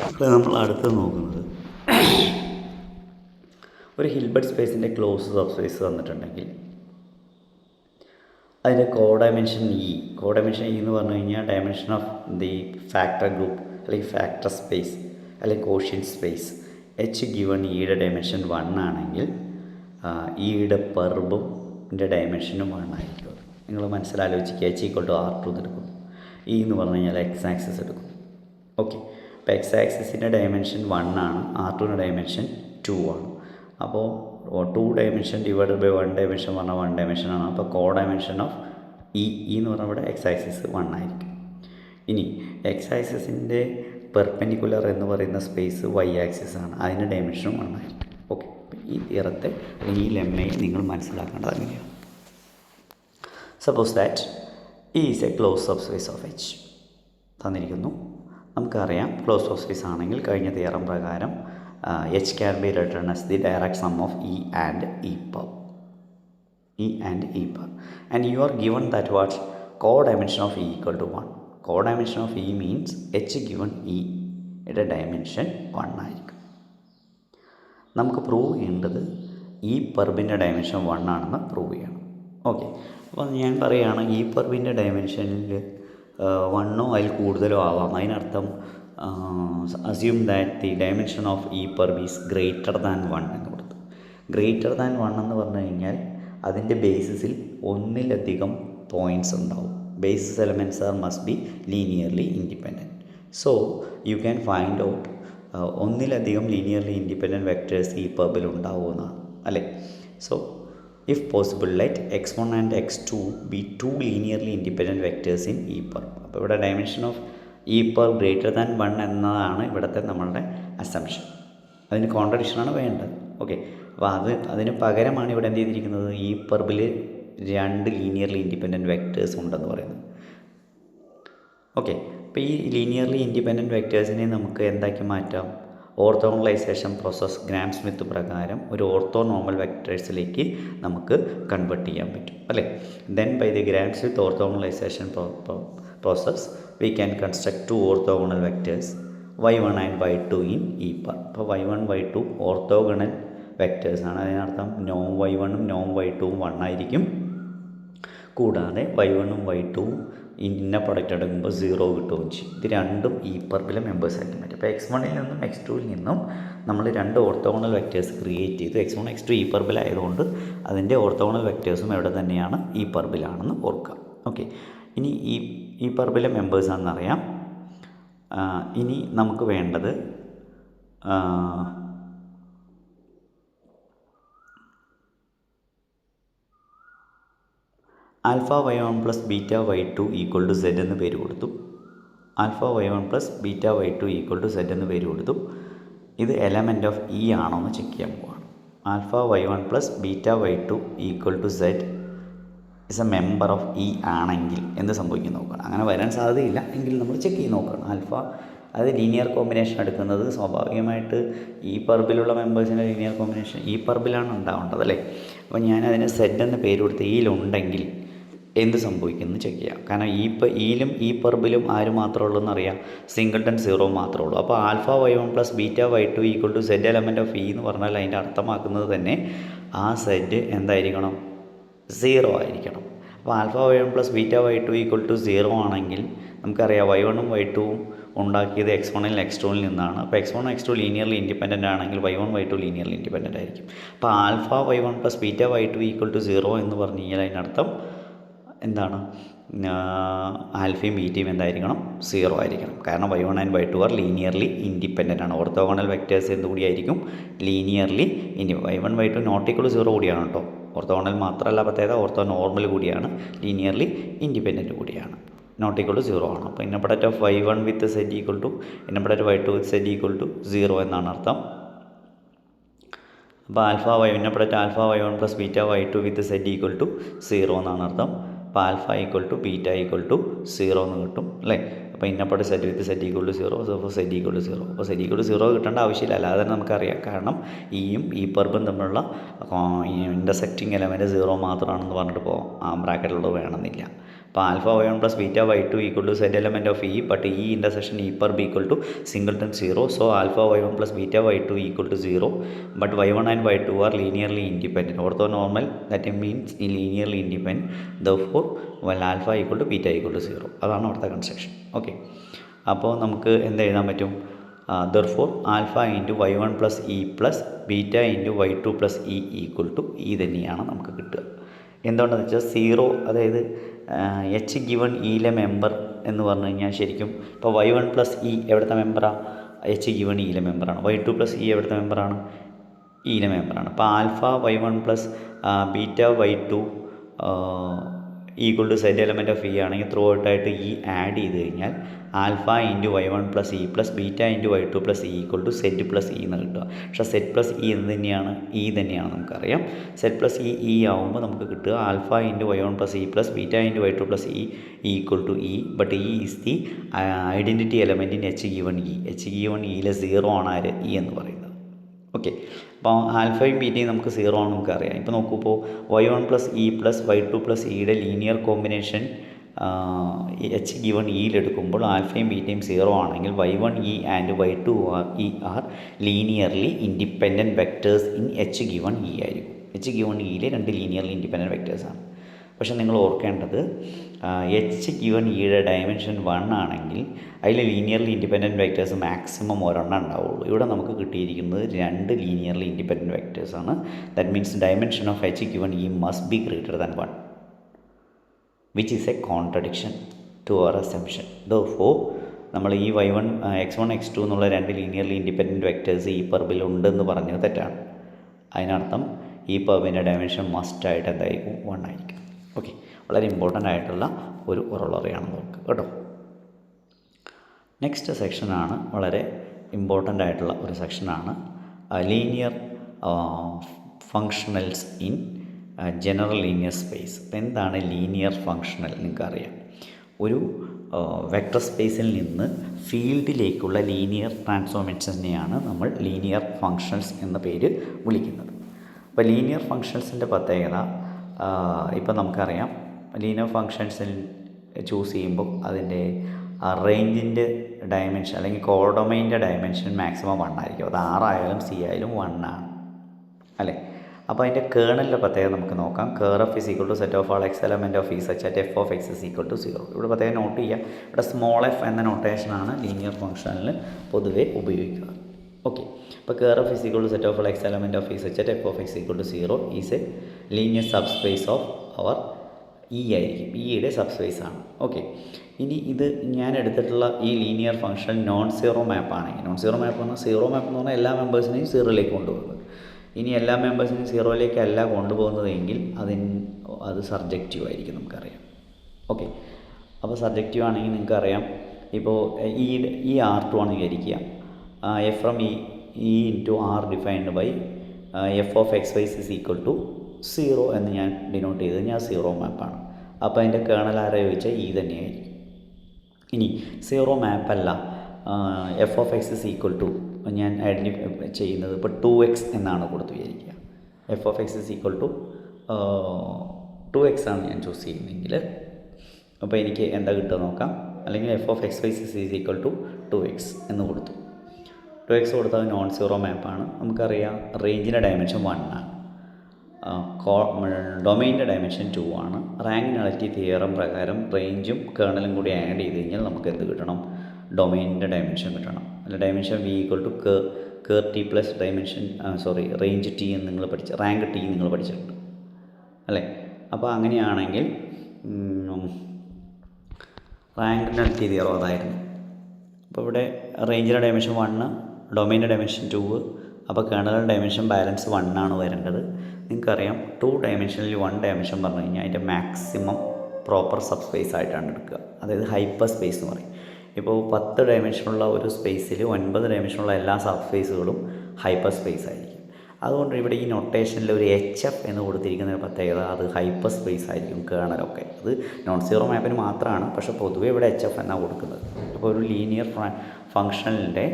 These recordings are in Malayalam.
അപ്പോൾ നമ്മൾ അടുത്ത് നോക്കുന്നത് ഒരു ഹിൽബർട്ട് സ്പേസിൻ്റെ ക്ലോസ് സബ് സ്പേസ് തന്നിട്ടുണ്ടെങ്കിൽ അതിൻ്റെ കോഡൈമെൻഷൻ എന്ന് പറഞ്ഞു കഴിഞ്ഞാൽ dimension of the factor group അല്ലെങ്കിൽ ഫാക്ടർ സ്പേസ് അല്ലെങ്കിൽ കോഷ്യൻ സ്പേസ് എച്ച് ഗിവൺ ഇയുടെ ഡയമെൻഷൻ 1 ആണെങ്കിൽ ഇയുടെ പെർബിൻ്റെ ഡയമെൻഷനും 1 ആയിരിക്കും. നിങ്ങൾ മനസ്സിലാലോചിക്കുക. എച്ച് ഈക്വൽ ടു R2 എടുക്കും. ഇ എന്ന് പറഞ്ഞു കഴിഞ്ഞാൽ എക്സ് ആക്സിസ് എടുക്കും. ഓക്കെ, അപ്പോൾ എക്സ് ആക്സിസിൻ്റെ ഡയമെൻഷൻ 1 ആണ്, R2ൻ്റെ ഡയമെൻഷൻ 2 ആണ്. അപ്പോൾ 2 ഡയമെൻഷൻ ഡിവൈഡഡ് ബൈ 1 ഡയമെൻഷൻ പറഞ്ഞാൽ 1 ഡയമെൻഷൻ ആണ്. അപ്പോൾ കോ ഡയമെൻഷൻ ഓഫ് ഇ എന്ന് പറഞ്ഞാൽ ഇവിടെ എക്സ് ആക്സിസ് 1 ആയിരിക്കും. ഇനി എക്സ് ആക്സിസിൻ്റെ പെർപെൻഡിക്കുലർ എന്ന് പറയുന്ന സ്പേസ് വൈ ആക്സിസ് ആണ്, അതിൻ്റെ ഡയമെൻഷനും 1 ആയിരിക്കും. ഓക്കെ, ഈ തിയറത്തെ അല്ലെങ്കിൽ ഈ ലെമ്മയെ നിങ്ങൾ മനസ്സിലാക്കേണ്ടത് അങ്ങനെയാണ്. Suppose that E is A close sub space of H തന്നിരിക്കുന്നു. നമുക്കറിയാം ക്ലോസ് സബ് സ്പേസ് ആണെങ്കിൽ കഴിഞ്ഞ തിയറം പ്രകാരം H can be written as the direct sum of E and E per. And you are given that what codimension of E equal to 1. Codimension of E means H given E യുടെ ഡയമെൻഷൻ 1 ആയിരിക്കും. നമുക്ക് പ്രൂവ് ചെയ്യേണ്ടത് ഈ പെർബിൻ്റെ ഡയമെൻഷൻ 1 ആണെന്ന് പ്രൂവ് ചെയ്യണം. ഓക്കെ, അപ്പോൾ ഞാൻ പറയുകയാണ് ഈ പെർബിൻ്റെ ഡയമെൻഷനിൽ 1 അതിൽ കൂടുതലോ ആവാം. അതിനർത്ഥം assume that the dimension of E perb is greater than 1 എന്ന് കൊടുത്തു. ഗ്രേറ്റർ ദാൻ 1 എന്ന് പറഞ്ഞു കഴിഞ്ഞാൽ അതിൻ്റെ ബേസിസിൽ ഒന്നിലധികം പോയിൻറ്റ്സ് ഉണ്ടാവും. Basis elements are must be linearly independent. So you can find out ഒന്നിലധികം ലീനിയർലി ഇൻഡിപെൻഡൻറ്റ് വെക്ടേഴ്സ് ഈ പെർബിൽ ഉണ്ടാവുമെന്നാണ് അല്ലേ. So if possible let x1 and x2 B 2 linearly independent vectors in ഈ പെർബ്. അപ്പോൾ ഇവിടെ dimension of E per greater than 1 എന്നതാണ് ഇവിടുത്തെ നമ്മളുടെ അസംഷൻ. അതിന് കോൺട്രഡിക്ഷനാണ് വേണ്ടത്. ഓക്കെ, അപ്പോൾ അതിന് പകരമാണ് ഇവിടെ എന്ത് ചെയ്തിരിക്കുന്നത്, ഈ പെർബിൽ 2 ലീനിയർലി ഇൻഡിപെൻഡൻറ്റ് വെക്ടേഴ്സ് ഉണ്ടെന്ന് പറയുന്നത്. ഓക്കെ, അപ്പോൾ ഈ ലീനിയർലി ഇൻഡിപെൻഡൻറ്റ് വെക്ടേഴ്സിനെ നമുക്ക് എന്താക്കി മാറ്റാം, ഓർത്തോഗണലൈസേഷൻ പ്രോസസ് ഗ്രാം സ്മിത്ത് പ്രകാരം ഒരു ഓർത്തോനോർമൽ വെക്ടേഴ്സിലേക്ക് നമുക്ക് കൺവേർട്ട് ചെയ്യാൻ പറ്റും അല്ലേ. Then by the Gram Schmidt orthogonalization process we can construct 2 orthogonal vectors y1 and y2 in E per. അപ്പോൾ y1 y2 ഓർത്തോഗണൽ വെക്ടേഴ്സ് ആണ്. അതിനർത്ഥം നോം y1ഉം നോം y2ഉം 1 ആയിരിക്കും. കൂടാതെ y1ഉം y2ഉം ഇന്ന പ്രൊഡക്റ്റ് എടുക്കുമ്പോൾ 0 കിട്ടുകയും ചെയ്യും. ഇത് രണ്ടും ഈ പെർബിലെ മെമ്പേഴ്സ് ആയിരിക്കും പറ്റും. അപ്പോൾ x1ൽ നിന്നും x2ൽ നിന്നും നമ്മൾ 2 ഓർത്തോഗണൽ വെക്ടേഴ്സ് ക്രിയേറ്റ് ചെയ്തു. x1 x2 ഈ പെർബിലായതുകൊണ്ട് അതിൻ്റെ ഓർത്തോഗണൽ വെക്ടേഴ്സും എവിടെ തന്നെയാണ്, ഈ പെർബിലാണെന്ന് ഓർക്കുക. ഓക്കെ, ഇനി ഈ പെർബിലെ മെമ്പേഴ്സാണെന്നറിയാം. ഇനി നമുക്ക് വേണ്ടത് alpha y1 plus beta y2 equal to z എന്ന് പേര് കൊടുത്തു. Alpha y1 plus beta y2 equal to z എന്ന് പേര് കൊടുത്തു. ഇത് എലമെൻറ്റ് ഓഫ് ഇ ആണോ എന്ന് ചെക്ക് ചെയ്യാൻ പോവാണ്. Alpha y1 plus beta y2 equal to z is a member of E ആണെങ്കിൽ എന്ത് സംഭവിക്കും നോക്കണം. അങ്ങനെ വരാൻ സാധ്യതയില്ല എങ്കിൽ നമ്മൾ ചെക്ക് ചെയ്ത് നോക്കണം. ആൽഫ അത് ലീനിയർ കോമ്പിനേഷൻ എടുക്കുന്നത് സ്വാഭാവികമായിട്ട് ഈ പെർബിലുള്ള മെമ്പേഴ്സിൻ്റെ ലീനിയർ കോമ്പിനേഷൻ ഈ പെർബിലാണ് ഉണ്ടാവേണ്ടത് അല്ലേ. അപ്പോൾ ഞാൻ അതിന് സെറ്റ് എന്ന പേര് കൊടുത്ത് ഈയിലുണ്ടെങ്കിൽ എന്ത് സംഭവിക്കുമെന്ന് ചെക്ക് ചെയ്യാം. കാരണം ഈയിലും ഈ പെർബിലും ആര് മാത്രമേ ഉള്ളൂ എന്നറിയാം, സിംഗിൾട്ടൺ 0 മാത്രമേ ഉള്ളൂ. അപ്പോൾ alpha y1 plus beta y2 equal to set element of E എന്ന് പറഞ്ഞാൽ അതിൻ്റെ അർത്ഥമാക്കുന്നത് തന്നെ ആ സെറ്റ് എന്തായിരിക്കണം, 0 ആയിരിക്കണം. അപ്പോൾ alpha y1 plus beta y2 equal to 0 ആണെങ്കിൽ നമുക്കറിയാം y1ഉം y2ഉം ഉണ്ടാക്കിയത് x1ൽ x2ൽ നിന്നാണ്. അപ്പോൾ x1 x2 ലീനിയർലി ഇൻഡിപെൻഡൻ്റ് ആണെങ്കിൽ y1 y2 ലീനിയർലി ഇൻഡിപെൻഡൻ്റ് ആയിരിക്കും. അപ്പോൾ alpha y1 plus beta y2 equal to 0 എന്ന് പറഞ്ഞു കഴിഞ്ഞാൽ അതിനർത്ഥം എന്താണ്, ആൽഫയും ബീറ്റയും എന്തായിരിക്കണം, 0 ആയിരിക്കണം. കാരണം y1 and y2 are linearly independent ആണ്. ഓർത്തോഗണൽ വെക്ടേഴ്സ് എന്തുകൂടിയായിരിക്കും, linearly y1 y2 not equal 0 കൂടിയാണ് കേട്ടോ. ഓർത്തോഗണൽ മാത്രമല്ല പ്രത്യേകത, ഓർത്തോ നോർമൽ കൂടിയാണ്, ലീനിയർലി ഇൻഡിപെൻഡൻറ്റ് കൂടിയാണ്, നോട്ട് ഈക്വൽ ടു 0 ആണ്. അപ്പോൾ inner product of y1 with z equal to inner product y2 with z equal to 0 എന്നാണ് അർത്ഥം. അപ്പോൾ inner product alpha y1 plus beta y2 with z equal to 0 എന്നാണ് അർത്ഥം. അപ്പോൾ alpha equal to beta equal to 0 എന്ന് കിട്ടും അല്ലേ. അപ്പോൾ inner product z with z equal to 0, അപ്പോൾ z ഈക്വൽ ടു 0. അപ്പോൾ z ഈക്വൽ ടു 0 കിട്ടേണ്ട ആവശ്യമില്ല, അല്ലാതെ തന്നെ നമുക്കറിയാം. കാരണം ഇയും ഈ പെർബും തമ്മിലുള്ള ഇൻ്റർസെക്റ്റിംഗ് എലമെൻറ്റ് 0 മാത്രമാണെന്ന് പറഞ്ഞിട്ട് പോകാം, ആ ബ്രാക്കറ്റിലുള്ളത് വേണമെന്നില്ല. അപ്പോൾ alpha y1 plus beta y2 equal to set element of E, but E intersection E per B equal to singleton 0. So alpha y1 plus beta y2 equal to 0, but y1 and y2 are linearly independent. Orthonormal that means ഈ linearly independent, therefore well alpha equal to beta equal to 0. അതാണ് അവിടുത്തെ കൺസ്ട്രക്ഷൻ. ഓക്കെ, അപ്പോൾ നമുക്ക് എന്ത് എഴുതാൻ പറ്റും? Therefore alpha into y1 plus E plus beta into y2 plus E equal to E തന്നെയാണ് നമുക്ക് കിട്ടുക. എന്തുകൊണ്ടെന്ന് വെച്ചാൽ 0, അതായത് എച്ച് ഗിവൺ ഇയിലെ മെമ്പർ എന്ന് പറഞ്ഞു കഴിഞ്ഞാൽ ശരിക്കും ഇപ്പോൾ y1 പ്ലസ് ഇ എവിടുത്തെ മെമ്പറാണ്? എച്ച് ഗിവൺ ഇയിലെ മെമ്പറാണ്. y2 പ്ലസ് ഇ എവിടുത്തെ മെമ്പറാണ്? ഇയിലെ മെമ്പറാണ്. അപ്പോൾ alpha y1 plus beta y2 equal to set element of E ആണെങ്കിൽ ത്രൂ ഔട്ടായിട്ട് ഇ ആഡ് ചെയ്ത് കഴിഞ്ഞാൽ alpha into y1 plus E plus beta into y2 plus E equal to set plus E എന്ന് കിട്ടുക. പക്ഷേ സെറ്റ് പ്ലസ് ഇ എന്ന് തന്നെയാണ്, ഇ തന്നെയാണ് നമുക്കറിയാം. സെറ്റ് പ്ലസ് ഇ ആവുമ്പോൾ നമുക്ക് കിട്ടുക alpha into y1 plus E plus beta into y2 plus E equal to E, but E is the identity element in H given E. H given ഇയിലെ 0 ആണ് ആര്? ഇ എന്ന് പറയുന്നത്. ഓക്കെ, അപ്പോൾ ആൽഫയും ബീറ്റയും നമുക്ക് 0 ആണ് നമുക്കറിയാം. ഇപ്പോൾ നോക്കൂ, ഇപ്പോൾ y1 plus E plus y2 plus ഇയുടെ ലീനിയർ കോമ്പിനേഷൻ എച്ച് ഗിവൺ ഇയിലെടുക്കുമ്പോൾ ആൽഫയും ബീറ്റയും 0 ആണെങ്കിൽ y1 E and y2 E are linearly independent vectors in H given E ആയിരിക്കും. എച്ച് ഗിവൺ ഇയിലെ 2 ലീനിയർലി ഇൻഡിപെൻഡൻറ്റ് വെക്റ്റേഴ്സാണ്. പക്ഷേ നിങ്ങൾ ഓർക്കേണ്ടത് എച്ച് ഗിവൺ ഇയുടെ ഡയമെൻഷൻ 1 ആണെങ്കിൽ അതിൽ ലീനിയർലി ഇൻഡിപെൻഡൻറ്റ് വെക്റ്റേഴ്സ് മാക്സിമം ഒരെണ്ണം ഉണ്ടാവുള്ളൂ. ഇവിടെ നമുക്ക് കിട്ടിയിരിക്കുന്നത് 2 ലീനിയർലി ഇൻഡിപെൻഡൻറ്റ് വെക്റ്റേഴ്സാണ്. That means dimension of H given E must be greater than 1, which is a contradiction to our assumption. Therefore നമ്മൾ ഈ y1 x1 x2 എന്നുള്ള 2 ലീനിയർലി ഇൻഡിപെൻഡൻറ്റ് വെക്റ്റേഴ്സ് ഈ പെർബിൽ ഉണ്ടെന്ന് പറഞ്ഞത് തെറ്റാണ്. അതിനർത്ഥം ഈ പെർബിൻ്റെ ഡയമെൻഷൻ മസ്റ്റായിട്ട് എന്തായിരിക്കും? 1 ആയിരിക്കും. ഓക്കെ, വളരെ ഇമ്പോർട്ടൻ്റ് ആയിട്ടുള്ള ഒരു കൊറോളറിയാണ് നമുക്ക് കേട്ടോ. നെക്സ്റ്റ് സെക്ഷനാണ് വളരെ ഇമ്പോർട്ടൻ്റ് ആയിട്ടുള്ള ഒരു സെക്ഷനാണ് linear functionals in general linear space. അപ്പോൾ എന്താണ് ലീനിയർ ഫങ്ഷണൽ? നിങ്ങൾക്കറിയാം, ഒരു വെക്ടർ സ്പേസിൽ നിന്ന് ഫീൽഡിലേക്കുള്ള ലീനിയർ ട്രാൻസ്ഫോർമേഷനെയാണ് നമ്മൾ ലീനിയർ ഫങ്ഷണൽസ് എന്ന പേര് വിളിക്കുന്നത്. അപ്പോൾ ലീനിയർ ഫങ്ഷണൽസിൻ്റെ പ്രത്യേകത, ഇപ്പോൾ നമുക്കറിയാം ലീനിയർ ഫങ്ഷൻസിൽ ചൂസ് ചെയ്യുമ്പോൾ അതിൻ്റെ റേഞ്ചിൻ്റെ ഡയമെൻഷൻ അല്ലെങ്കിൽ കോഡൊമൈൻ്റെ ഡയമെൻഷൻ മാക്സിമം 1 ആയിരിക്കും. അത് R ആയാലും C ആയാലും 1 ആണ് അല്ലേ? അപ്പോൾ അതിൻ്റെ കേർണലിൻ്റെ പ്രത്യേകത നമുക്ക് നോക്കാം. Ker of is equal to set of all X element of E such that F of X is equal to 0. ഇവിടെ പ്രത്യേകം നോട്ട് ചെയ്യുക, ഇവിടെ സ്മോൾ എഫ് എന്ന നൊട്ടേഷനാണ് ലീനിയർ ഫങ്ഷനിൽ പൊതുവെ ഉപയോഗിക്കുക. ഓക്കെ, അപ്പോൾ ker of is equal to set of all X element of E such that F of X equal to 0 is a linear subspace of our E ആയിരിക്കും. ഇയുടെ സബ്സ്പേസ് ആണ്. ഓക്കെ, ഇനി ഇത് ഞാൻ എടുത്തിട്ടുള്ള ഈ ലീനിയർ ഫംഗ്ഷൻ നോൺ സീറോ മാപ്പാണെങ്കിൽ, നോൺ സീറോ മാപ്പ് എന്ന് പറഞ്ഞാൽ സീറോ മാപ്പ് എന്ന് പറഞ്ഞാൽ എല്ലാ മെമ്പേഴ്സിനെയും 0ലേക്ക് കൊണ്ടുപോകുന്നത്. ഇനി എല്ലാ മെമ്പേഴ്സിനെയും 0ലേക്കല്ല കൊണ്ടുപോകുന്നതെങ്കിൽ അത് സബ്ജക്റ്റീവ് ആയിരിക്കും, നമുക്കറിയാം. ഓക്കെ, അപ്പോൾ സബ്ജക്റ്റീവ് ആണെങ്കിൽ നിങ്ങൾക്കറിയാം, ഇപ്പോൾ ഈ R2 ആണ് വിചാരിക്കുക. F from E into R defined by F of X Y is equal to 0 എന്ന് ഞാൻ ഡിനോട്ട് ചെയ്തത് ഞാൻ സീറോ മാപ്പാണ്. അപ്പോൾ അതിൻ്റെ കേർണൽ ആരാ ചോദിച്ചാൽ ഇ തന്നെയായിരിക്കും. ഇനി സീറോ മാപ്പല്ല, F of X is equal to ഞാൻ ഐഡൻറ്റിഫൈ ചെയ്യുന്നത് ഇപ്പോൾ 2x എന്നാണ് കൊടുത്തു വിചാരിക്കുക. F of X is equal to 2x ആണ് ഞാൻ ചൂസ് ചെയ്യുന്നതെങ്കിൽ, അപ്പോൾ എനിക്ക് എന്താ കിട്ടുക നോക്കാം. അല്ലെങ്കിൽ F of X Y is equal to 2x എന്ന് കൊടുത്തു. 2x കൊടുത്താൽ നോൺ സീറോ മാപ്പാണ്. നമുക്കറിയാം റേഞ്ചിൻ്റെ ഡയമെൻഷൻ 1 ആണ്, ഡൊമൈൻ്റെ ഡയമെൻഷൻ 2 ആണ്. റാങ്ക് നളിറ്റി തിയറം പ്രകാരം റേഞ്ചും കേർണലും കൂടി ആഡ് ചെയ്ത് കഴിഞ്ഞാൽ നമുക്ക് എന്ത് കിട്ടണം? ഡൊമൈനിൻ്റെ ഡയമെൻഷൻ കിട്ടണം. അല്ല, dimension V equal to ker T plus dimension range T എന്ന് നിങ്ങൾ റാങ്ക് ടി നിങ്ങൾ പഠിച്ചിട്ടുണ്ട് അല്ലേ? അപ്പോൾ അങ്ങനെയാണെങ്കിൽ റാങ്ക് നളിറ്റി തിയറം അതായിരുന്നു. അപ്പോൾ ഇവിടെ റേഞ്ചിൻ്റെ ഡയമെൻഷൻ 1, ഡൊമൈൻ്റെ ഡയമെൻഷൻ 2, അപ്പോൾ കേർണലിൻ്റെ ഡയമെൻഷൻ ബാലൻസ് 1 ആണ് വരേണ്ടത്. നിങ്ങൾക്കറിയാം 2 ഡയമെൻഷനിൽ 1 ഡയമെൻഷൻ പറഞ്ഞു കഴിഞ്ഞാൽ അതിൻ്റെ മാക്സിമം പ്രോപ്പർ സബ് സ്പേസ് ആയിട്ടാണ് എടുക്കുക, അതായത് ഹൈപ്പർ സ്പേസ് എന്ന് പറയും. ഇപ്പോൾ 10 ഡയമെൻഷനുള്ള ഒരു സ്പേസിൽ 9 ഡയമെൻഷനുള്ള എല്ലാ സബ് സ്പേസുകളും ഹൈപ്പർ സ്പേസ് ആയിരിക്കും. അതുകൊണ്ട് ഇവിടെ ഈ നൊട്ടേഷനിൽ ഒരു HF എന്ന് കൊടുത്തിരിക്കുന്ന ഒരു പ്രത്യേകത, അത് ഹൈപ്പർ സ്പേസ് ആയിരിക്കും കേർണലൊക്കെ. അത് നോൺ സീറോ മാപ്പിന് മാത്രമാണ്, പക്ഷേ പൊതുവേ ഇവിടെ HF എന്നാണ് കൊടുക്കുന്നത്. അപ്പോൾ ഒരു ലീനിയർ ഫങ്ഷനിൻ്റെ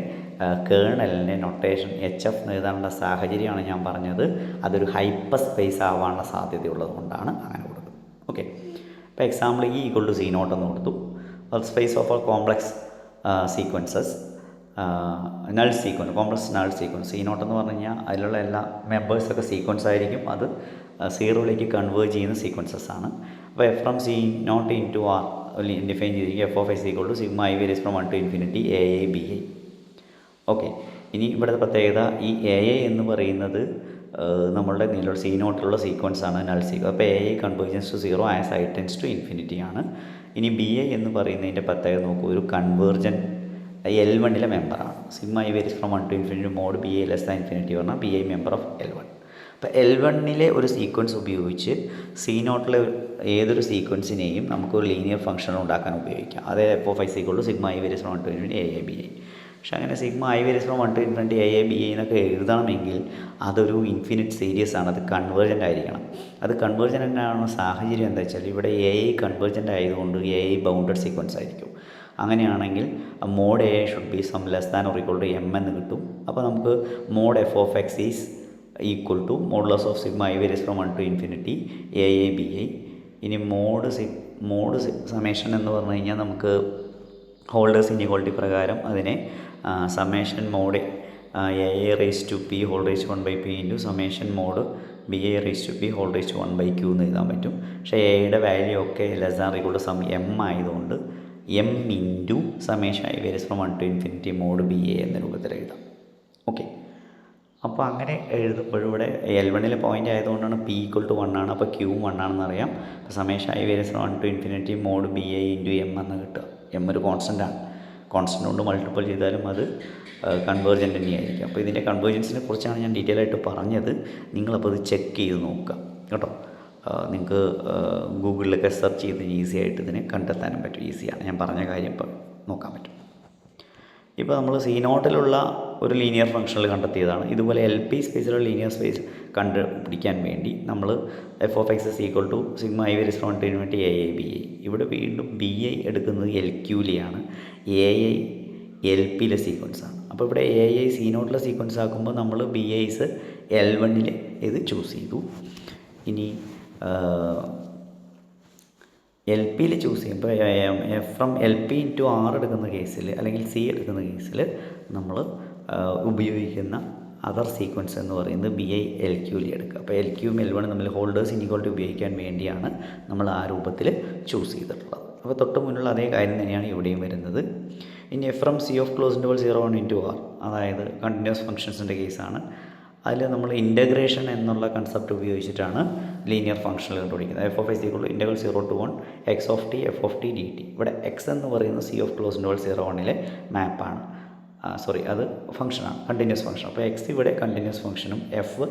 കേർണലിൻ്റെ നൊട്ടേഷൻ HF എന്ന് എഴുതാനുള്ള സാഹചര്യമാണ് ഞാൻ പറഞ്ഞത്. അതൊരു ഹൈപ്പർ സ്പേസ് ആവാനുള്ള സാധ്യതയുള്ളത് കൊണ്ടാണ് അങ്ങനെ കൊടുക്കുന്നത്. ഓക്കെ, ഇപ്പോൾ example E equal to C naught എന്ന് കൊടുത്തു. Space of complex sequences null sequence, complex null sequence. C naught എന്ന് പറഞ്ഞു കഴിഞ്ഞാൽ അതിലുള്ള എല്ലാ മെമ്പേഴ്സൊക്കെ സീക്വൻസ് ആയിരിക്കും, അത് സീറോയിലേക്ക് കൺവേർട്ട് ചെയ്യുന്ന സീക്വൻസസ് ആണ്. അപ്പോൾ F from C naught into R define ചെയ്തിരിക്കുക F of X equal to sigma I varies from 1 to infinity A I B I. Okay, ഇനി ഇവിടുത്തെ പ്രത്യേകത ഈ എ ഐ എന്ന് പറയുന്നത് നമ്മളുടെ നിലവിൽ സി നോട്ടിലുള്ള സീക്വൻസ് ആണ്, നൾ സീക്വൻസ്. അപ്പോൾ A I convergence to zero as I tends to infinity ആണ്. ഇനി ബി ഐ എന്ന് പറയുന്നതിൻ്റെ പ്രത്യേകത നോക്കൂ, ഒരു കൺവേർജൻ L1 മെമ്പറാണ്. Sigma I varies from 1 to infinity mod B I less than infinity പറഞ്ഞാൽ B I member of L1. അപ്പോൾ L1 ഒരു സീക്വൻസ് ഉപയോഗിച്ച് സി നോട്ടിലെ ഏതൊരു സീക്വൻസിനെയും നമുക്കൊരു ലീനിയർ ഫംഗ്ഷൻ ഉണ്ടാക്കാൻ ഉപയോഗിക്കാം. അത് F of X equal to sigma I varies from 1 to infinity A I B I. പക്ഷേ അങ്ങനെ sigma I varies from 1 to infinity A I B I എന്നൊക്കെ എഴുതണമെങ്കിൽ അതൊരു ഇൻഫിനിറ്റ് സീരീസ് ആണ്, അത് കൺവേർജൻ്റ് ആയിരിക്കണം. അത് കൺവേർജൻ്റ് ആവുന്ന സാഹചര്യം എന്താ വെച്ചാൽ ഇവിടെ എ ഐ കൺവേർജൻ്റ് ആയതുകൊണ്ട് എ ഐ ബൗണ്ടഡ് സീക്വൻസ് ആയിരിക്കും. അങ്ങനെയാണെങ്കിൽ mod A should be some less than or equal to M എന്ന് കിട്ടും. അപ്പോൾ നമുക്ക് mod F of X is equal to modulus of sigma I varies from 1 to infinity A I B I. ഇനി മോഡ് സമേഷൻ എന്ന് പറഞ്ഞു കഴിഞ്ഞാൽ നമുക്ക് ഹോൾഡേഴ്സ് ഇൻഇക്വാളിറ്റി പ്രകാരം അതിനെ summation mod A I raise to P whole raise 1/p into summation mod B I raise to P whole raise 1/q എന്ന് എഴുതാൻ പറ്റും. പക്ഷേ എയുടെ വാല്യൂ ഒക്കെ less than equal to some M ആയതുകൊണ്ട് M into summation I varies from 1 to infinity mod B A എന്ന രൂപത്തിൽ എഴുതാം. ഓക്കെ, അപ്പോൾ അങ്ങനെ എഴുതുമ്പോഴും ഇവിടെ L1 പോയിൻ്റ് ആയതുകൊണ്ടാണ് പി ഈക്വൽ ടു 1 ആണ്, അപ്പോൾ ക്യൂ 1 ആണെന്ന് അറിയാം. അപ്പോൾ summation I varies from 1 to infinity mod B I into M എന്ന് കിട്ടുക. എം ഒരു കോൺസ്റ്റൻ്റാണ്, കോൺസ്റ്റൻ്റ് കൊണ്ട് മൾട്ടിപ്പിൾ ചെയ്താലും അത് കൺവേർജൻ്റ് തന്നെയായിരിക്കും. അപ്പോൾ ഇതിൻ്റെ കൺവേർജൻസിനെ കുറിച്ചാണ് ഞാൻ ഡീറ്റെയിൽ ആയിട്ട് പറഞ്ഞത്. നിങ്ങളപ്പോൾ അത് ചെക്ക് ചെയ്ത് നോക്കുക കേട്ടോ. നിങ്ങൾക്ക് ഗൂഗിളിലൊക്കെ സെർച്ച് ചെയ്ത് ഈസി ആയിട്ട് ഇതിനെ കണ്ടെത്താനും പറ്റും. ഈസിയാണ്, ഞാൻ പറഞ്ഞ കാര്യം ഇപ്പോൾ നോക്കാൻ പറ്റും. ഇപ്പോൾ നമ്മൾ സി നോട്ടിലുള്ള ഒരു ലീനിയർ ഫംഗ്ഷനിൽ കണ്ടെത്തിയതാണ്. ഇതുപോലെ എൽ പി സ്പേസിലുള്ള ലീനിയർ സ്പേസ് കണ്ടുപിടിക്കാൻ വേണ്ടി നമ്മൾ F of X equal to sigma I varies from 1 to infinity A I B I. ഇവിടെ വീണ്ടും ബി ഐ എടുക്കുന്നത് എൽ ക്യൂലെയാണ്, എ ഐ എൽ പിയിലെ സീക്വൻസാണ്. അപ്പോൾ ഇവിടെ എ ഐ സി നോട്ടിലെ സീക്വൻസ് ആക്കുമ്പോൾ നമ്മൾ ബി ഐസ് L1 ഇത് ചൂസ് ചെയ്തു. ഇനി എൽ പിയിൽ ചൂസ് ചെയ്യുമ്പോൾ from L P into R എടുക്കുന്ന കേസിൽ അല്ലെങ്കിൽ സി എടുക്കുന്ന കേസിൽ നമ്മൾ ഉപയോഗിക്കുന്ന അതർ സീക്വൻസ് എന്ന് പറയുന്നത് ബി ഐ എൽ ക്യൂലി എടുക്കുക. അപ്പോൾ എൽ ക്യൂവും L1 തമ്മിൽ ഹോൾഡേഴ്സ് ഇൻഇക്വാലിറ്റി ഉപയോഗിക്കാൻ വേണ്ടിയാണ് നമ്മൾ ആ രൂപത്തിൽ ചൂസ് ചെയ്തിട്ടുള്ളത്. അപ്പോൾ തൊട്ട് മുന്നുള്ള അതേ കാര്യം തന്നെയാണ് ഇവിടെയും വരുന്നത്. ഇനി F from C of close interval 0 into r, അതായത് കണ്ടിന്യൂസ് ഫംഗ്ഷൻസിൻ്റെ കേസാണ്. അതിൽ നമ്മൾ ഇൻ്റഗ്രേഷൻ എന്നുള്ള കൺസെപ്റ്റ് ഉപയോഗിച്ചിട്ടാണ് ലീനിയർ ഫംഗ്ഷനുകൾ കണ്ടുപിടിക്കുന്നത്. F of X equal to integral 0 to 1 X of T F of T D T. ഇവിടെ എക്സ് എന്ന് പറയുന്നത് സി ഓഫ് ക്ലോസ് ഇൻ്റർവൽ 0 മാപ്പാണ്, അത് ഫംഗ്ഷനാണ്, കണ്ടിന്യൂസ് ഫംഗ്ഷൻ. അപ്പോൾ എക്സ് ഇവിടെ കണ്ടിന്യൂസ് ഫംഗ്ഷനും F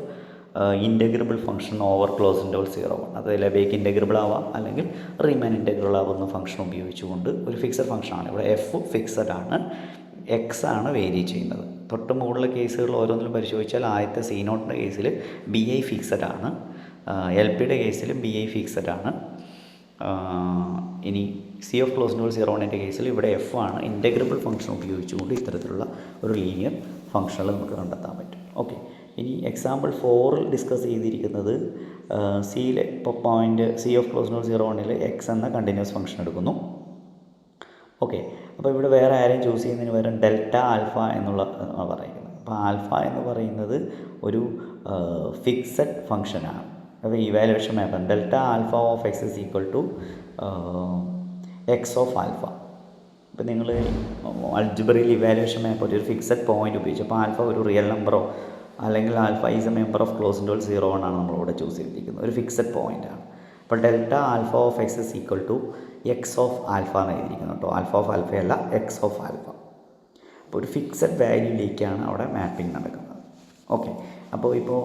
integrable function over closed interval 0 അത് ലെബേക്ക് ഇൻ്റഗ്രബിൾ ആവാം അല്ലെങ്കിൽ റീമാൻ ഇൻ്റഗ്രബിൾ ആവുന്ന ഫംഗ്ഷൻ ഉപയോഗിച്ചുകൊണ്ട് ഒരു ഫിക്സഡ് ഫംഗ്ഷനാണ്. ഇവിടെ എഫ് ഫിക്സഡ് ആണ്, എക്സ് ആണ് വേരി ചെയ്യുന്നത്. തൊട്ട് മുകളിലെ കേസുകൾ ഓരോന്നിലും പരിശോധിച്ചാൽ ആദ്യത്തെ സി നോട്ടിൻ്റെ കേസിൽ ബി ഐ ഫിക്സഡ് ആണ്, എൽ പിയുടെ കേസിൽ ബി ഐ ഫിക്സഡ് ആണ്. ഇനി സി ഓഫ് ക്ലോസ് ഇൻ്റർവൽ 0 കേസിൽ ഇവിടെ എഫ് ആണ്. ഇൻ്റഗ്രബിൾ ഫംഗ്ഷൻ ഉപയോഗിച്ചുകൊണ്ട് ഇത്തരത്തിലുള്ള ഒരു ലീനിയർ ഫംഗ്ഷനുകൾ നമുക്ക് കണ്ടെത്താൻ പറ്റും. ഓക്കെ, ഇനി എക്സാമ്പിൾ 4 ഡിസ്കസ് ചെയ്തിരിക്കുന്നത് സിയിലെ ഇപ്പോൾ point C of close interval 0 X എന്ന കണ്ടിന്യൂസ് ഫംഗ്ഷൻ എടുക്കുന്നു. ഓക്കെ, അപ്പോൾ ഇവിടെ വേറെ ആരെയും ചൂസ് ചെയ്യുന്നതിന് പകരം ഡെൽറ്റ ആൽഫ എന്നുള്ള പറയുന്നത്. അപ്പോൾ ആൽഫ എന്ന് പറയുന്നത് ഒരു ഫിക്സഡ് ഫംഗ്ഷനാണ്. അപ്പോൾ ഇവാലുവേഷൻ മാപ്പാണ്. Delta alpha of X is equal to X of alpha. ഇപ്പോൾ നിങ്ങൾ അൾജിബ്രയിൽ ഇവാലുവേഷൻ മാപ്പ് ഒരു ഫിക്സഡ് പോയിൻ്റ് ഉപയോഗിച്ചു. അപ്പോൾ ആൽഫ ഒരു റിയൽ നമ്പറോ അല്ലെങ്കിൽ alpha is a member of close interval 0 ആണ് നമ്മളിവിടെ ചൂസ് ചെയ്തിരിക്കുന്നത്, ഒരു ഫിക്സഡ് പോയിൻ്റാണ്. അപ്പോൾ delta alpha of X is equal to X of alpha എന്ന് എഴുതിയിരിക്കുന്നു കേട്ടോ. ആൽഫ ഓഫ് ആൽഫയല്ല, എക്സ് ഓഫ് ആൽഫ. അപ്പോൾ ഒരു ഫിക്സഡ് വാല്യൂയിലേക്കാണ് അവിടെ മാപ്പിംഗ് നടക്കുന്നത്. ഓക്കെ, അപ്പോൾ ഇപ്പോൾ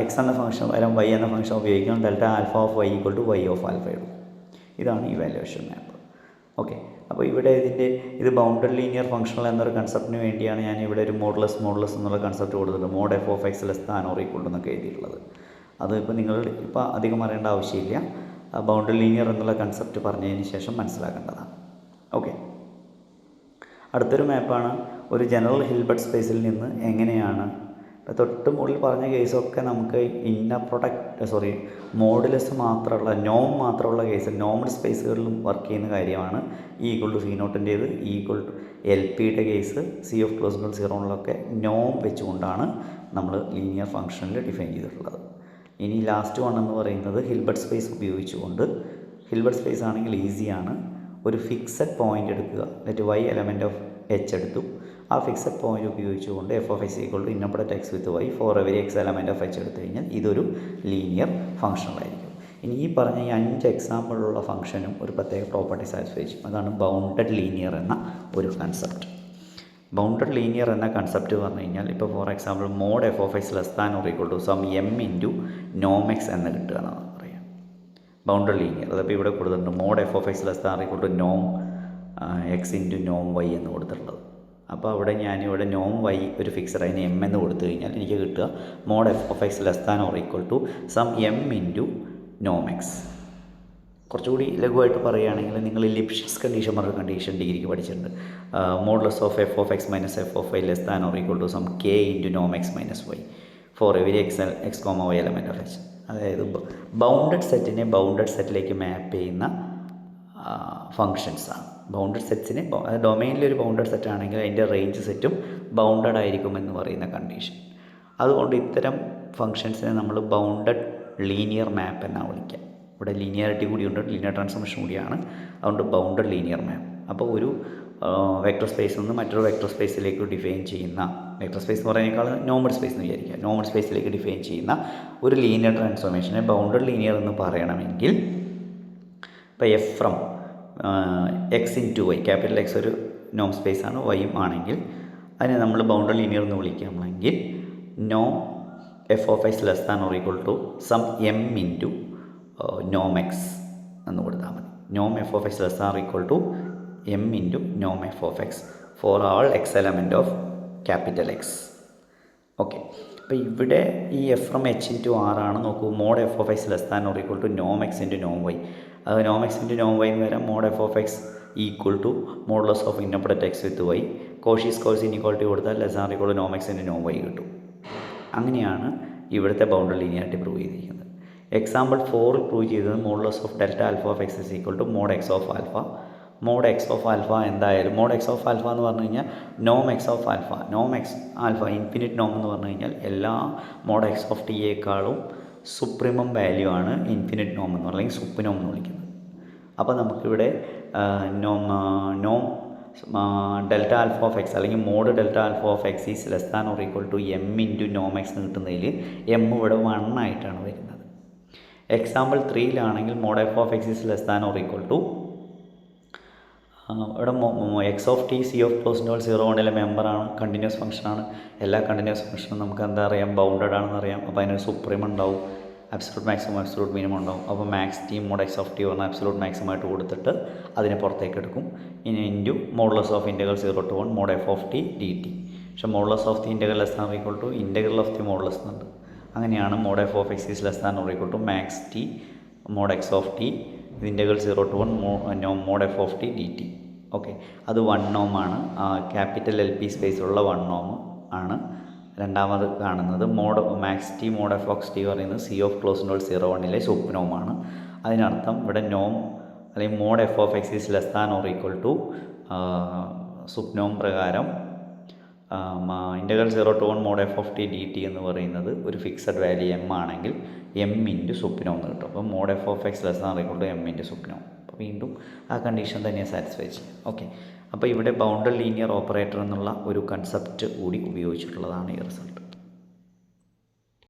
എക്സ് എന്ന ഫംഗ്ഷൻ വരാൻ വൈ എന്ന ഫംഗ്ഷൻ ഉപയോഗിക്കണം. Delta alpha of Y equal to Y of alpha ഇടും. ഇതാണ് ഇവാലുവേഷൻ മാപ്പ്. ഓക്കെ, അപ്പോൾ ഇവിടെ ഇത് ബൗണ്ടഡ് ലീനിയർ ഫംഗ്ഷണൽ എന്നൊരു കൺസെപ്റ്റിന് വേണ്ടിയാണ് ഞാൻ ഇവിടെ ഒരു മോഡുലസ് എന്നുള്ള കൺസെപ്റ്റ് കൊടുത്തിട്ടുണ്ട്. Mod F of X less than or equal to എന്നൊക്കെ എഴുതിയിട്ടുള്ളത്. അത് ഇപ്പോൾ നിങ്ങൾ ഇപ്പോൾ അധികം അറിയേണ്ട ആവശ്യമില്ല. ബൗണ്ടഡ് ലീനിയർ എന്നുള്ള കൺസെപ്റ്റ് പറഞ്ഞതിന് ശേഷം മനസ്സിലാക്കേണ്ടതാണ്. ഓക്കെ, അടുത്തൊരു മാപ്പാണ് ഒരു ജനറൽ ഹിൽബർട്ട് സ്പേസിൽ നിന്ന് എങ്ങനെയാണ് തൊട്ട് മുകളിൽ പറഞ്ഞ കേസൊക്കെ നമുക്ക് മോഡുലസ് മാത്രമുള്ള നോം മാത്രമുള്ള കേസ് നോമൽ സ്പേസുകളിലും വർക്ക് ചെയ്യുന്ന കാര്യമാണ് E=C0-ൻ്റേത് LPയുടെ കേസ് C(0)0കളിലൊക്കെ നോം വെച്ചുകൊണ്ടാണ് നമ്മൾ ലീനിയർ ഫംഗ്ഷനിൽ ഡിഫൈൻ ചെയ്തിട്ടുള്ളത്. ഇനി ലാസ്റ്റ് വൺ എന്ന് പറയുന്നത് ഹിൽബർട്ട് സ്പേസ് ഉപയോഗിച്ചുകൊണ്ട്. ഹിൽബർട്ട് സ്പേസ് ആണെങ്കിൽ ഈസിയാണ്. ഒരു ഫിക്സഡ് പോയിൻ്റ് എടുക്കുക, let y element of h എടുത്തു. ആ ഫിക്സഡ് പോയിൻ്റ് ഉപയോഗിച്ചുകൊണ്ട് f(x)=x(y) four every x element of h എടുത്തു കഴിഞ്ഞാൽ ഇതൊരു ലീനിയർ ഫംഗ്ഷനായിരിക്കും. ഇനി ഈ പറഞ്ഞ ഈ 5 എക്സാമ്പിളുള്ള ഫംഗ്ഷനും ഒരു പ്രത്യേക പ്രോപ്പർട്ടി സാറ്റിസ്ഫൈ ചെയ്യും. അതാണ് ബൗണ്ടഡ് ലീനിയർ എന്ന ഒരു കൺസെപ്റ്റ്. ബൗണ്ടഡ് ലീനിയർ എന്ന കൺസെപ്റ്റ് പറഞ്ഞു കഴിഞ്ഞാൽ ഇപ്പോൾ for example mod f(x) =some m into നോം x എന്ന് കിട്ടുക എന്നാണ് പറയാം. ബൗണ്ടഡ് ലീനിയർ അതപ്പോൾ ഇവിടെ കൊടുത്തിട്ടുണ്ട് മോഡ് f(x) നോം x ഇൻറ്റു നോം y എന്ന് കൊടുത്തിട്ടുള്ളത്. അപ്പോൾ അവിടെ ഞാനിവിടെ നോം y ഒരു ഫിക്സഡ് അതിന് m എന്ന് കൊടുത്തു കഴിഞ്ഞാൽ എനിക്ക് കിട്ടുക mode f(x) some m into നോം x. കുറച്ചുകൂടി ലഘുവായിട്ട് പറയുകയാണെങ്കിൽ നിങ്ങൾ ലിപ്ഷിറ്റ്സ് കണ്ടീഷൻ പറഞ്ഞ കണ്ടീഷൻ ഡിഗ്രിക്ക് പഠിച്ചിട്ടുണ്ട്. Modulus of f(x)-f(y) some k into നോം x minus y for every x, y element of h. അതായത് ബൗണ്ടഡ് സെറ്റിനെ ബൗണ്ടഡ് സെറ്റിലേക്ക് മാപ്പ് ചെയ്യുന്ന ഫങ്ഷൻസാണ്. ബൗണ്ടഡ് സെറ്റ്സിന് ഡൊമൈനിലൊരു ബൗണ്ടഡ് സെറ്റ് ആണെങ്കിൽ അതിൻ്റെ റേഞ്ച് സെറ്റും ബൗണ്ടഡ് ആയിരിക്കും എന്ന് പറയുന്ന കണ്ടീഷൻ. അതുകൊണ്ട് ഇത്തരം ഫങ്ഷൻസിനെ നമ്മൾ ബൗണ്ടഡ് ലീനിയർ മാപ്പ് എന്നാണ് വിളിക്കുക. ഇവിടെ ലീനിയാരിറ്റി കൂടിയുണ്ട്, ലീനിയർ ട്രാൻസ്ഫോർമേഷൻ കൂടിയാണ്. അതുകൊണ്ട് ബൗണ്ടഡ് ലീനിയർ മാപ്പ്. അപ്പോൾ ഒരു വെക്ടർ സ്പേസിൽ നിന്ന് മറ്റൊരു വെക്ടർ സ്പേസിലേക്ക് ഡിഫൈൻ ചെയ്യുന്ന, വെക്ടർ സ്പേസ് എന്ന് പറയുന്നതിനേക്കാൾ നോർമൽ സ്പേസ് എന്ന് വിചാരിക്കുക, നോർമൽ സ്പേസിലേക്ക് ഡിഫൈൻ ചെയ്യുന്ന ഒരു ലീനിയർ ട്രാൻസ്ഫോർമേഷനെ ബൗണ്ടഡ് ലീനിയർ എന്ന് പറയണമെങ്കിൽ ഇപ്പോൾ f from x into y, capital X ഒരു നോം സ്പേസ് ആണ്, y ആണെങ്കിൽ അതിനെ നമ്മൾ ബൗണ്ടഡ് ലീനിയർ എന്ന് വിളിക്കുകയാണെങ്കിൽ നോം f(x) സം m ഇൻറ്റു നോം x എന്ന് കൊടുത്താൽ മതി. നോം f(x)m ഇൻറ്റു നോം f(x) for all x element of capital X. Okay, അപ്പോൾ ഇവിടെ ഈ f from h into r ആണ്. നോക്കൂ, മോഡ് f(x) നോം x ഇൻറ്റു നോം y. അത് നോം x ഇൻറ്റു നോം y എന്ന് വരാം. മോഡ് f(x) മോഡുലസ് ഓഫ് ഇന്നപ്പുറത്ത് x with y. Cauchy's Schwarz inequality കൊടുത്താൽ നോം x ഇൻറ്റു നോം y കിട്ടും. അങ്ങനെയാണ് ഇവിടുത്തെ ബൗണ്ടറി ലീനിയാരിറ്റി പ്രൂവ് ചെയ്തിരിക്കുന്നത്. എക്സാമ്പിൾ 4 പ്രൂവ് ചെയ്തത് modulus of delta alpha of x mod x of alpha. Mod x of alpha എന്തായാലും മോഡ് x ഓഫ് ആൽഫ എന്ന് പറഞ്ഞു കഴിഞ്ഞാൽ നോം x ഓഫ് ആൽഫ. നോം x ആൽഫ ഇൻഫിനിറ്റ് നോം എന്ന് പറഞ്ഞു കഴിഞ്ഞാൽ എല്ലാ മോഡ് x ഓഫ് ടിയേക്കാളും സുപ്രീമം വാല്യൂ ആണ് ഇൻഫിനിറ്റ് നോം എന്ന് അല്ലെങ്കിൽ സുപ്നോം എന്ന് വിളിക്കുന്നത്. അപ്പോൾ നമുക്കിവിടെ നോം ഡെൽറ്റ ആൽഫ ഓഫ് x അല്ലെങ്കിൽ mod delta alpha of x m into നോം x എന്ന് കിട്ടുന്നതിൽ m ഇവിടെ 1 ആയിട്ടാണ് വരുന്നത്. എക്സാമ്പിൾ 3-ലാണെങ്കിൽ മോഡ് f(x) ഇവിടെ x ഓഫ് ടി C(0)1 മെമ്പറാണ്, കണ്ടിന്യൂസ് ഫംഗ്ഷനാണ്. എല്ലാ കണ്ടിന്യൂസ് ഫംഗ്ഷനും നമുക്ക് എന്താ അറിയാം, ബൗണ്ടഡ് ആണെന്ന് അറിയാം. അപ്പോൾ അതിനൊരു സുപ്രീം ഉണ്ടാവും, അബ്സലൂട്ട് മാക്സിമം അബ്സലൂട്ട് മിനിമം ഉണ്ടാവും. അപ്പോൾ max T mod x of T പറഞ്ഞാൽ അബ്സലൂട്ട് മാക്സിമം ആയിട്ട് കൊടുത്തിട്ട് അതിനെ പുറത്തേക്ക് എടുക്കും. ഇനി into modulus of integral 0 to 1 mod f of T dt. പക്ഷേ modulus of the integral integral of the modulus എന്നുണ്ട്. അങ്ങനെയാണ് mod f(x) max T mod x of T integral 0 to 1 mod f of T dt. Okay, അത് 1 ഓം ആണ്. ക്യാപിറ്റൽ LP സ്പേസിലുള്ള 1 ഓം ആണ്. രണ്ടാമത് കാണുന്നത് മാക്സ് ടി മോഡ് f(x) പറയുന്നത് C(0)1 സുപ്നോമാണ്. അതിനർത്ഥം ഇവിടെ നോം അല്ലെങ്കിൽ മോഡ് f(x) സുപ്നോം പ്രകാരം integral 0 to 1 mod f of T dt എന്ന് പറയുന്നത് ഒരു ഫിക്സഡ് വാല്യൂ m ആണെങ്കിൽ m ഇൻറ്റു സുപ്നോം എന്ന് കിട്ടും. അപ്പോൾ മോഡ് f(x) m ഇൻറ്റു സുപ്നോം. അപ്പോൾ വീണ്ടും ആ കണ്ടീഷൻ തന്നെ സാറ്റിസ്ഫൈ ചെയ്യും. ഓക്കെ, അപ്പോൾ ഇവിടെ ബൗണ്ടഡ് ലീനിയർ ഓപ്പറേറ്റർ എന്നുള്ള ഒരു കൺസെപ്റ്റ് കൂടി ഉപയോഗിച്ചിട്ടുള്ളതാണ് ഈ റിസൾട്ട്.